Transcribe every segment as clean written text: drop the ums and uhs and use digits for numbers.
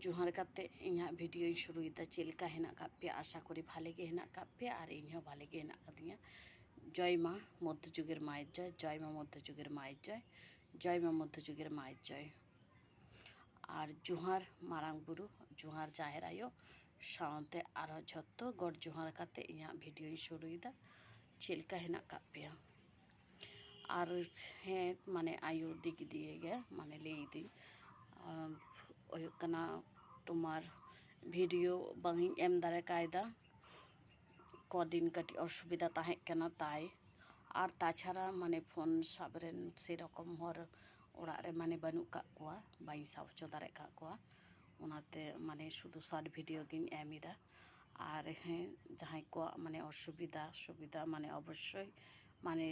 जोहार काते इन्हा वीडियो शुरूइदा चेलका हेना काप्पे आशा करी भाले गे हेना काप्पे और इन्हों भाले गे हेना कादिया। जय मा मध्यजुगेर मायेर जय, जय मा मध्यजुगेर मायेर जय, जय मा मध्यजुगेर मायेर जय। और जोहार मारांग बुरु, जोहार जाहेर आयो सावते आरो झत्तो गड़ जोहार काते इन्हा वीडियो शुरूइदा चेलका हेना काप्पे और हें माने आयो दिग दिए गे माने लेइदी तुम्हार भिडियो बांगिन एम दारे कायदा कदिन काटी असुविधा ताहें ताई और ताछाड़ा माने फोन साबरेन से रकम हर ओड़ा रे माने बानु का कुआ बाई साब हचो दारे का कुआ उनाते माने शुधु शॉर्ट भिडियो गिन एमिदा और हें जहां को माने असुविधा सुविधा माने अवश्य माने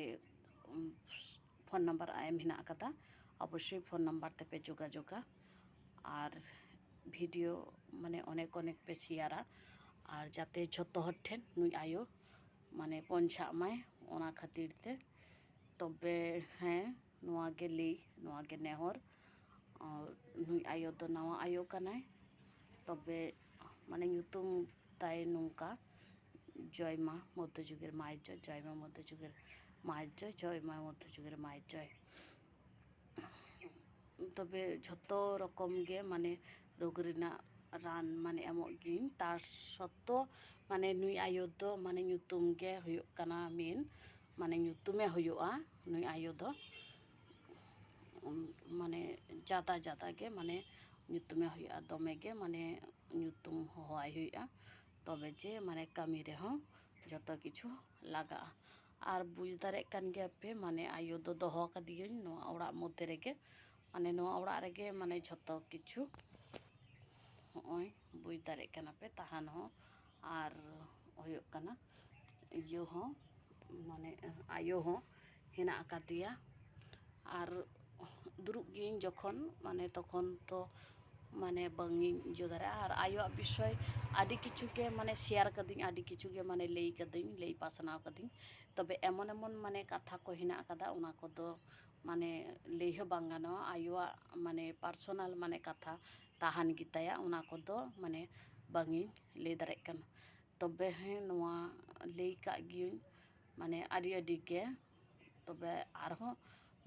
फोन नम्बर एम हिना कदा अवश्य फोन नम्बर ते पे जोगाजोगा और भिडियो माने अनेक अनेक पे शेयारा और जाते झोत्तो हर ठेन नुई आयो माने पहुंचा माय ओना खातिर ते तबे हें नुआ गे लई नुआ गे नेहर और नुई आयो दो नवा आयो कनाय तबे माने nyutum ताई नुंका जय मा मध्यजुगेर मायेर जय, जय मा मध्यजुगेर मायेर जय, जय मा मध्यजुगेर मायेर जय। तबे झोत्तो रकम गे माने रोग रेना रान माने एमोग गिन तार सत्तो माने नुई आयो दो माने nyutum गे हुयुग कना मेन माने nyutume हुयुआ नुई आयो दो माने जादा गे माने nyutume हुयुआ दमे गे माने nyutum होवाय हुयुआ तबे जे माने कामी रे हों जतो किछु लागा और बुझ दारे कान गे पे माने आयो दो दोहो कादियन नो ओड़ा मध्य रेगे माने नो ओड़ा रेगे माने झतो किछु होय बुझ दारे काना पे ताहान हो और हुयुग कना यो हो माने आयो हो हेना आकादिया और दुरुब गिन जखन माने तखन तो माने बांगिन जो दारे और आयो विषय आदि किछु के माने शेयर कदिन आदि किछु के माने लई कदिन लई पासनाव कदिन तबे एमन एमन माने कथा को हेना कदा उना को दो माने लई हो बांग गानो आयो माने पर्सनल माने कथा ताहान गिताया उना को दो माने बांगिन लई दारे कन तबे हें नोआ लई का गिन माने आदि आदि के तबे आरहो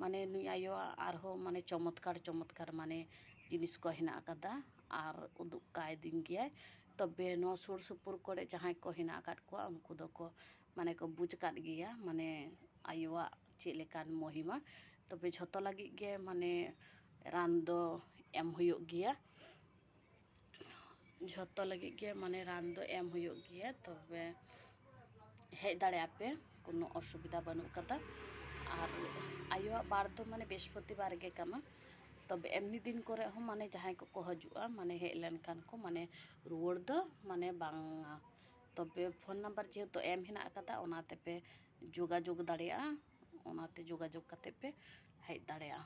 माने नुई आयो आरहो माने चमत्कार माने जिनिस को हेना कदा और उदुग काय दिन गया तबे नो सुर सुपुर कोड़े जहां को हेना काट को उनको दो को माने को बुझ काट गया माने आयोआ चेलेकान महिमा तबे झोतो लगी गे माने रान दो एम हुयुग गया झोतो लगी गे माने रान दो एम हुयुग गया तबे हेज दाड़े आपे कोनो असुविधा बानु कदा और आयोआ बार दो माने बृहस्पतिवार गे काना तबे एमनी दिन करे हो माने जहां को हजुआ माने हेज लेन कान को माने रुवाड़ दो माने बांगा तबे फोन नम्बर जेहेतु एम हेना कदा ओनाते पे जोगाजोग दाड़ेया ओनाते जोगाजोग काते पे हेज दाड़ेया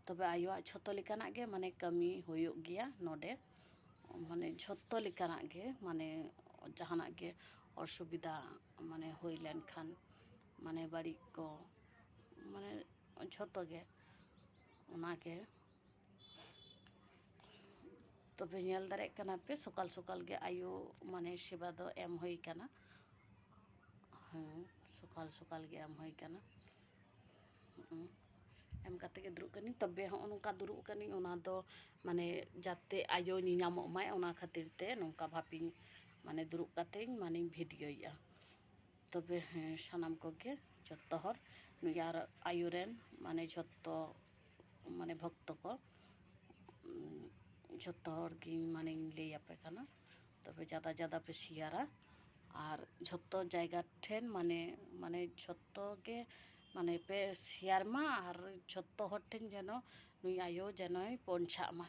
तबे आयोआ झोतो लेकाना गे माने कामी हुयुग गया नोडे माने झोतो लेकाना गे माने जहाना गे असुविधा माने हुई लेन खान माने बाड़ी को माने झोतो गे ओना गे तबे नेल दारे कना पे सकाल सकाल गे आयो माने सेवा दो एम हुई कना सकाल सकाल गे एम हुई कना एम काते गे दुरुब कनी तबे हो नोंका दुरुब कनी ओना दो माने जाते आयो नीनामो माय ओना खातिर ते नोंका भापिन माने दुरुब काते माने भिडियोया तबे सानाम को गे जत्तो हर नुई आर आयो रेन माने झोत्तो माने भक्त को झोत्तो हर गी माने लई आपे कना तबे जादा पे शेयारा और झोत्तो जायगा ठेन माने झोत्तो गे माने पे शेयार मा और झोत्तो हर ठेन जेनो नुई आयो जेनोय पहुंचा मा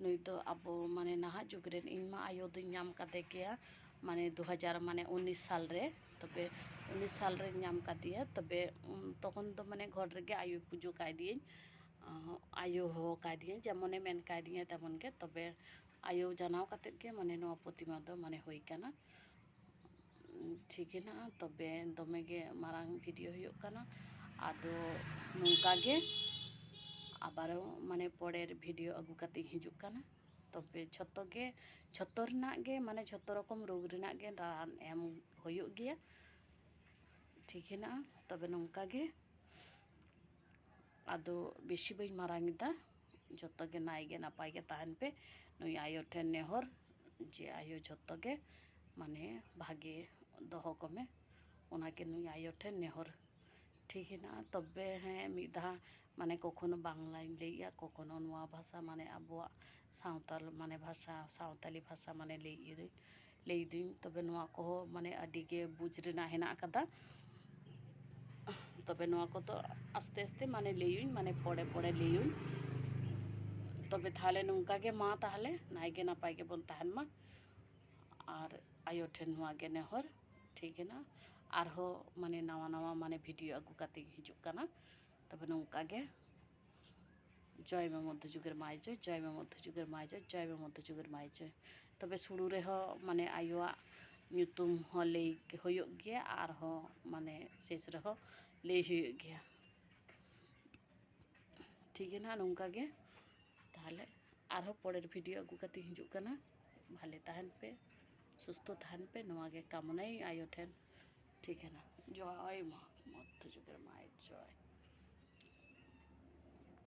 नुई दो अब माने नाहा जुग रेन इन मा आयो दो नाम कादे गया माने 2019 साल रे तबे 19 साल रे नाम कादिया तबे तखन तो माने घर रे गे आयो पुजो काय दिए आयो हो काय दिए जेमने मेन काय दिए तेमन गे तबे आयो जानाव काते गे माने नोआ प्रतिमा दो माने होई काना ठीक है ना तबे दमे गे मारांग भिडियो हुयुग काना आदो नोंका गे आबारो माने पड़ेर भिडियो अगु काते हिजुग काना তবে ᱡᱷᱚᱛᱚ ᱨᱮᱱᱟᱜ ᱜᱮ ᱢᱟᱱᱮ ᱡᱷᱚᱛᱚ ᱨᱚᱠᱚᱢ ᱨᱳᱜᱽ ᱨᱮᱱᱟᱜ ᱜᱮ ᱨᱟᱱ ᱮᱢ ᱦᱩᱭᱩᱜ ᱜᱮᱭᱟ, ᱴᱷᱤᱠ ᱦᱮᱱᱟᱜᱼᱟ᱾ ᱛᱚᱵᱮ ᱱᱚᱝᱠᱟ ᱜᱮ ᱟᱫᱚ ᱵᱮᱥᱤ ᱵᱟᱹᱧ ᱢᱟᱨᱟᱝ ᱮᱫᱟ, ᱡᱷᱚᱛᱚ ᱜᱮ ᱱᱟᱭᱜᱮ ᱱᱟᱯᱟᱭ ᱜᱮ ᱛᱟᱦᱮᱱ ᱯᱮ, ᱱᱩᱭ ᱟᱭᱳ ᱴᱷᱮᱱ ᱱᱮᱦᱚᱨ ᱡᱮ ᱟᱭᱳ ᱡᱷᱚᱛᱚ ᱜᱮ ᱢᱟᱱᱮ ᱵᱷᱟᱜᱮ ᱫᱚᱦᱚ ᱠᱚᱢᱮ, ᱚᱱᱟᱜᱮ ᱱᱩᱭ ᱟᱭᱳ ᱴᱷᱮᱱ ᱱᱮᱦᱚᱨ, ᱴᱷᱤᱠ ᱦᱮᱱᱟᱜᱼᱟ᱾ ᱛᱚᱵᱮ ᱦᱮᱸ ᱢᱤᱫ ᱫᱷᱟᱣ ᱢᱟᱱᱮ ᱠᱚᱠᱷᱚᱱᱳ ᱵᱟᱝᱞᱟᱧ ᱞᱟᱹᱭᱮᱜᱼᱟ, ᱠᱚᱠᱷᱚᱱᱳ ᱱᱚᱣᱟ ᱵᱷᱟষᱟ ᱢᱟᱱᱮ ᱟᱵᱚᱣᱟᱜ ᱥᱟᱶᱛᱟᱞ ᱢᱟᱱᱮ ᱵᱷᱟষᱟ, ᱥᱟᱶᱛᱟᱞᱤ ᱵᱷᱟষᱟ ᱢᱟᱱᱮ ᱞᱟᱹᱭᱫᱟᱹᱧ, ᱛᱚᱵᱮ ᱱᱚᱣᱟ ᱠᱚᱦᱚᱸ ᱢᱟᱱᱮ ᱟᱹᱰᱤᱜᱮ ᱵᱩᱡᱽ ᱨᱮᱱᱟᱜ ᱦᱮᱱᱟᱜ ᱟᱠᱟᱫᱟ᱾ ᱛᱚᱵᱮ ᱱᱚᱣᱟ ᱠᱚᱫᱚ ᱟᱥᱛᱮ ᱟᱥᱛᱮ ᱢᱟᱱᱮ ᱞᱟᱹᱭᱟᱹᱧ, ᱢᱟᱱᱮ ᱯᱚᱨᱮ ᱞᱟᱹᱭᱟᱹᱧ᱾ ᱛᱚᱵᱮ ᱛᱟᱦᱞᱮ ᱱᱚᱝᱠᱟ ᱜᱮ ᱢᱟ ᱛᱟᱦᱞᱮ ᱱᱟᱭᱜᱮ ᱱᱟᱯᱟᱭ ᱜᱮᱵᱚᱱ ᱛᱟᱦᱮᱱ ᱢᱟ, ᱟᱨ ᱟᱭᱳ ᱴᱷᱮᱱ ᱱᱚᱣᱟ ᱜᱮ ᱱᱮᱦᱚᱨ, ᱴᱷᱤᱠ ᱦᱮᱱᱟᱜᱼᱟ᱾ ᱟᱨᱦᱚᱸ ᱢᱟᱱᱮ ᱱᱟᱣᱟ ᱢᱟᱱᱮ ᱵᱷᱤᱰᱤᱭᱳ ᱟᱹᱜᱩ ᱠᱟᱛᱮᱧ ᱦᱤᱡᱩᱜ ᱠᱟᱱᱟ। তবে নৌকা গে জয় মা মধ্যযুগের মায় জয়, জয় মা মধ্যযুগের মায় জয়, জয় মা মধ্যযুগের মায় জয়। তবে শুরু ᱨᱮᱦᱚᱸ ᱢᱟᱱᱮ ᱟᱭᱳᱣᱟᱜ ᱧᱩᱛᱩᱢ ᱦᱚᱸ ᱞᱟᱹᱭ ᱦᱩᱭᱩᱜ ᱜᱮᱭᱟ, ᱟᱨᱦᱚᱸ ᱢᱟᱱᱮ শেষ ᱨᱮᱦᱚᱸ ᱞᱟᱹᱭ ᱦᱩᱭᱩᱜ ᱜᱮᱭᱟ, ᱴᱷᱤᱠ ᱜᱮᱭᱟ ᱱᱟᱦᱟᱜ ᱱᱚᱝᱠᱟ ᱜᱮ ᱛᱟᱦᱞᱮ ᱟᱨᱦᱚᱸ ᱯᱚᱨᱮᱨ ᱵᱷᱤᱰᱤᱭᱳ ᱟᱹᱜᱩ ᱠᱟᱛᱮ ᱦᱤᱡᱩᱜ ᱠᱟᱱᱟ। ᱵᱷᱟᱞᱮ ᱛᱟᱦᱮᱱ ᱯᱮ, ᱥᱩᱥᱛᱷᱚ ᱛᱟᱦᱮᱱ ᱯᱮ, ᱱᱚᱣᱟ ᱜᱮ ᱠᱟᱢᱱᱟᱭᱟᱹᱧ ᱟᱭᱳ ᱴᱷᱮᱱ, ᱴᱷᱤᱠ ᱦᱮᱱᱟ। জয় মা মধ্যযুগের মায়ের জয়।